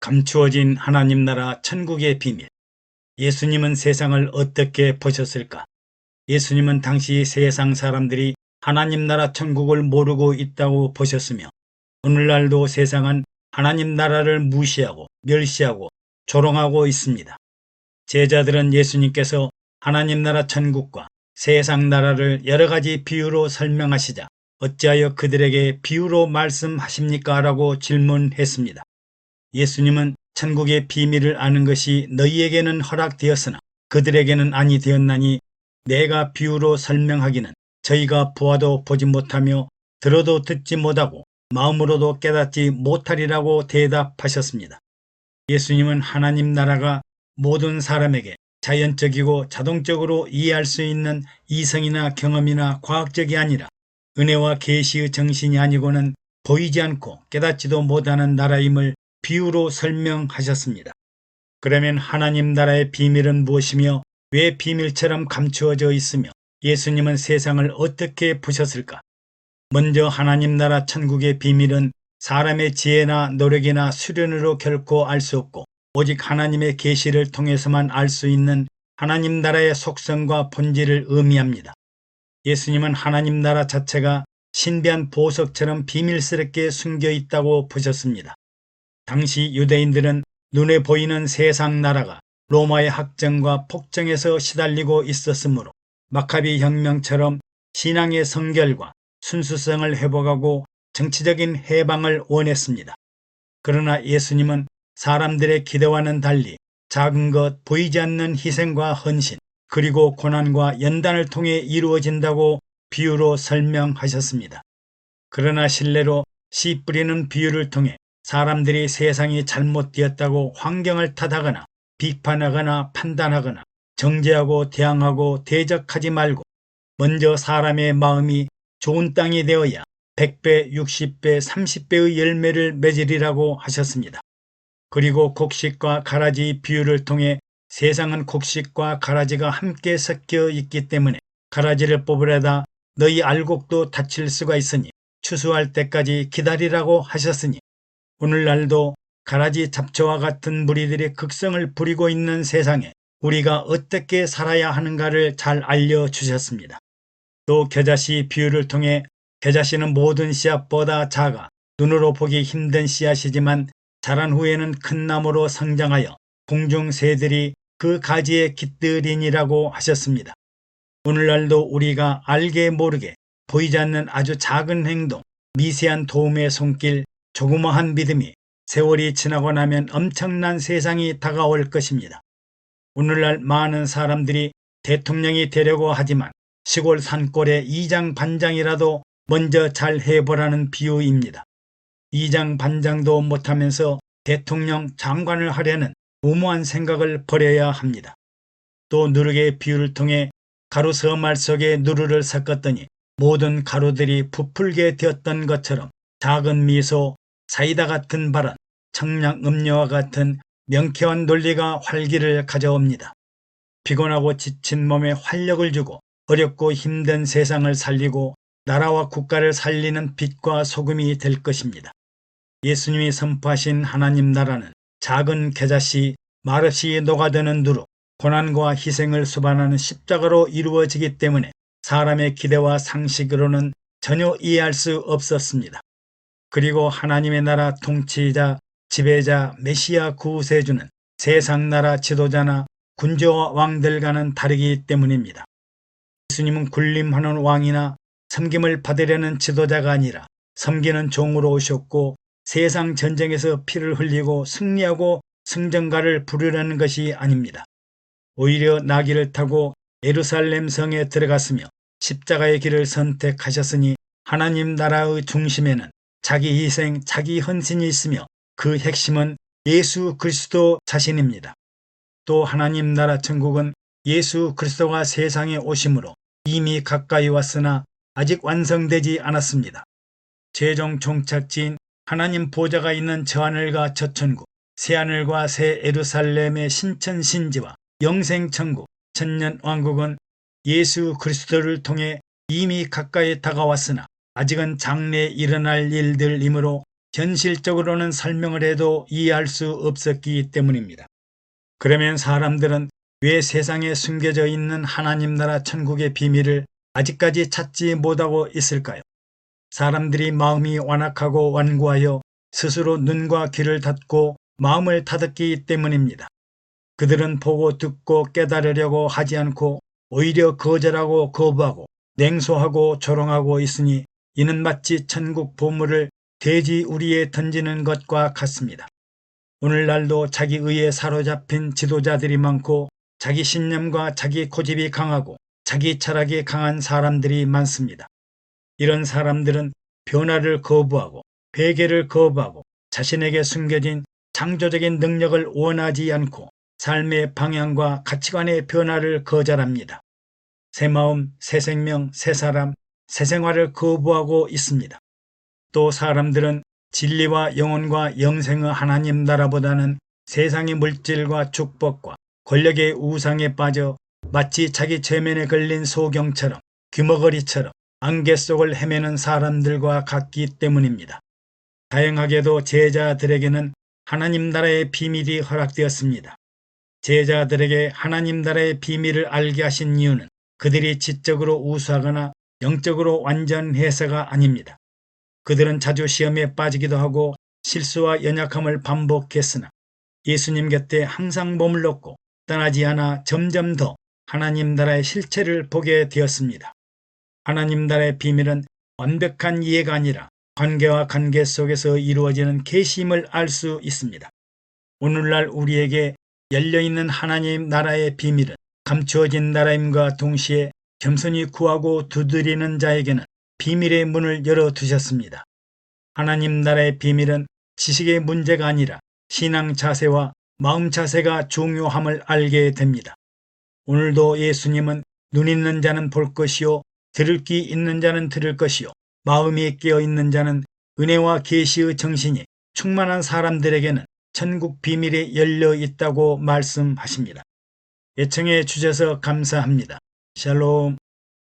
감추어진 하나님 나라 천국의 비밀. 예수님은 세상을 어떻게 보셨을까? 예수님은 당시 세상 사람들이 하나님 나라 천국을 모르고 있다고 보셨으며, 오늘날도 세상은 하나님 나라를 무시하고 멸시하고 조롱하고 있습니다. 제자들은 예수님께서 하나님 나라 천국과 세상 나라를 여러 가지 비유로 설명하시자 어찌하여 그들에게 비유로 말씀하십니까? 라고 질문했습니다. 예수님은 천국의 비밀을 아는 것이 너희에게는 허락되었으나 그들에게는 아니 되었나니 내가 비유로 설명하기는 저희가 보아도 보지 못하며 들어도 듣지 못하고 마음으로도 깨닫지 못하리라고 대답하셨습니다. 예수님은 하나님 나라가 모든 사람에게 자연적이고 자동적으로 이해할 수 있는 이성이나 경험이나 과학적이 아니라 은혜와 계시의 정신이 아니고는 보이지 않고 깨닫지도 못하는 나라임을 비유로 설명하셨습니다. 그러면 하나님 나라의 비밀은 무엇이며 왜 비밀처럼 감추어져 있으며 예수님은 세상을 어떻게 보셨을까? 먼저 하나님 나라 천국의 비밀은 사람의 지혜나 노력이나 수련으로 결코 알 수 없고 오직 하나님의 계시를 통해서만 알 수 있는 하나님 나라의 속성과 본질을 의미합니다. 예수님은 하나님 나라 자체가 신비한 보석처럼 비밀스럽게 숨겨 있다고 보셨습니다. 당시 유대인들은 눈에 보이는 세상 나라가 로마의 학정과 폭정에서 시달리고 있었으므로 마카비 혁명처럼 신앙의 성결과 순수성을 회복하고 정치적인 해방을 원했습니다. 그러나 예수님은 사람들의 기대와는 달리 작은 것, 보이지 않는 희생과 헌신, 그리고 고난과 연단을 통해 이루어진다고 비유로 설명하셨습니다. 그러나 실례로 씨 뿌리는 비유를 통해 사람들이 세상이 잘못되었다고 환경을 탓하거나 비판하거나 판단하거나 정죄하고 대항하고 대적하지 말고 먼저 사람의 마음이 좋은 땅이 되어야 100배, 60배, 30배의 열매를 맺으리라고 하셨습니다. 그리고 곡식과 가라지 비유를 통해 세상은 곡식과 가라지가 함께 섞여 있기 때문에 가라지를 뽑으려다 너희 알곡도 다칠 수가 있으니 추수할 때까지 기다리라고 하셨으니 오늘날도 가라지 잡초와 같은 무리들의 극성을 부리고 있는 세상에 우리가 어떻게 살아야 하는가를 잘 알려주셨습니다. 또 겨자씨 비유를 통해 겨자씨는 모든 씨앗보다 작아 눈으로 보기 힘든 씨앗이지만 자란 후에는 큰 나무로 성장하여 공중 새들이 그 가지에 깃들이니라고 하셨습니다. 오늘날도 우리가 알게 모르게 보이지 않는 아주 작은 행동, 미세한 도움의 손길, 조그마한 믿음이 세월이 지나고 나면 엄청난 세상이 다가올 것입니다. 오늘날 많은 사람들이 대통령이 되려고 하지만 시골 산골에 이장반장이라도 먼저 잘 해보라는 비유입니다. 이장반장도 못하면서 대통령 장관을 하려는 무모한 생각을 버려야 합니다. 또 누룩의 비유를 통해 가루 서말 속에 누르를 섞었더니 모든 가루들이 부풀게 되었던 것처럼 작은 미소, 사이다 같은 발언, 청량 음료와 같은 명쾌한 논리가 활기를 가져옵니다. 피곤하고 지친 몸에 활력을 주고 어렵고 힘든 세상을 살리고 나라와 국가를 살리는 빛과 소금이 될 것입니다. 예수님이 선포하신 하나님 나라는 작은 겨자씨, 말없이 녹아드는 누룩, 고난과 희생을 수반하는 십자가로 이루어지기 때문에 사람의 기대와 상식으로는 전혀 이해할 수 없었습니다. 그리고 하나님의 나라 통치자, 지배자, 메시아 구세주는 세상 나라 지도자나 군주와 왕들과는 다르기 때문입니다. 예수님은 군림하는 왕이나 섬김을 받으려는 지도자가 아니라 섬기는 종으로 오셨고 세상 전쟁에서 피를 흘리고 승리하고 승전가를 부르려는 것이 아닙니다. 오히려 나귀를 타고 예루살렘 성에 들어갔으며 십자가의 길을 선택하셨으니 하나님 나라의 중심에는 자기 희생, 자기 헌신이 있으며 그 핵심은 예수 그리스도 자신입니다. 또 하나님 나라 천국은 예수 그리스도가 세상에 오심으로 이미 가까이 왔으나 아직 완성되지 않았습니다. 최종 종착지인 하나님 보좌가 있는 저하늘과 저천국, 새하늘과 새 예루살렘의 신천신지와 영생천국, 천년왕국은 예수 그리스도를 통해 이미 가까이 다가왔으나 아직은 장래에 일어날 일들이므로 현실적으로는 설명을 해도 이해할 수 없었기 때문입니다. 그러면 사람들은 왜 세상에 숨겨져 있는 하나님 나라 천국의 비밀을 아직까지 찾지 못하고 있을까요? 사람들이 마음이 완악하고 완고하여 스스로 눈과 귀를 닫고 마음을 닫았기 때문입니다. 그들은 보고 듣고 깨달으려고 하지 않고 오히려 거절하고 거부하고 냉소하고 조롱하고 있으니 이는 마치 천국 보물을 돼지 우리에 던지는 것과 같습니다. 오늘날도 자기 의에 사로잡힌 지도자들이 많고 자기 신념과 자기 고집이 강하고 자기 철학이 강한 사람들이 많습니다. 이런 사람들은 변화를 거부하고 회개를 거부하고 자신에게 숨겨진 창조적인 능력을 원하지 않고 삶의 방향과 가치관의 변화를 거절합니다. 새 마음, 새 생명, 새 사람, 새 생활을 거부하고 있습니다. 또 사람들은 진리와 영혼과 영생의 하나님 나라보다는 세상의 물질과 축복과 권력의 우상에 빠져 마치 자기 최면에 걸린 소경처럼 귀머거리처럼 안개 속을 헤매는 사람들과 같기 때문입니다. 다행하게도 제자들에게는 하나님 나라의 비밀이 허락되었습니다. 제자들에게 하나님 나라의 비밀을 알게 하신 이유는 그들이 지적으로 우수하거나 영적으로 완전해서가 아닙니다. 그들은 자주 시험에 빠지기도 하고 실수와 연약함을 반복했으나 예수님 곁에 항상 머물렀고 떠나지 않아 점점 더 하나님 나라의 실체를 보게 되었습니다. 하나님 나라의 비밀은 완벽한 이해가 아니라 관계와 관계 속에서 이루어지는 계심을 알 수 있습니다. 오늘날 우리에게 열려있는 하나님 나라의 비밀은 감추어진 나라임과 동시에 겸손히 구하고 두드리는 자에게는 비밀의 문을 열어두셨습니다. 하나님 나라의 비밀은 지식의 문제가 아니라 신앙 자세와 마음 자세가 중요함을 알게 됩니다. 오늘도 예수님은 눈 있는 자는 볼 것이요 들을 귀 있는 자는 들을 것이요 마음이 깨어있는 자는 은혜와 계시의 정신이 충만한 사람들에게는 천국 비밀이 열려 있다고 말씀하십니다. 애청해 주셔서 감사합니다. 샬롬.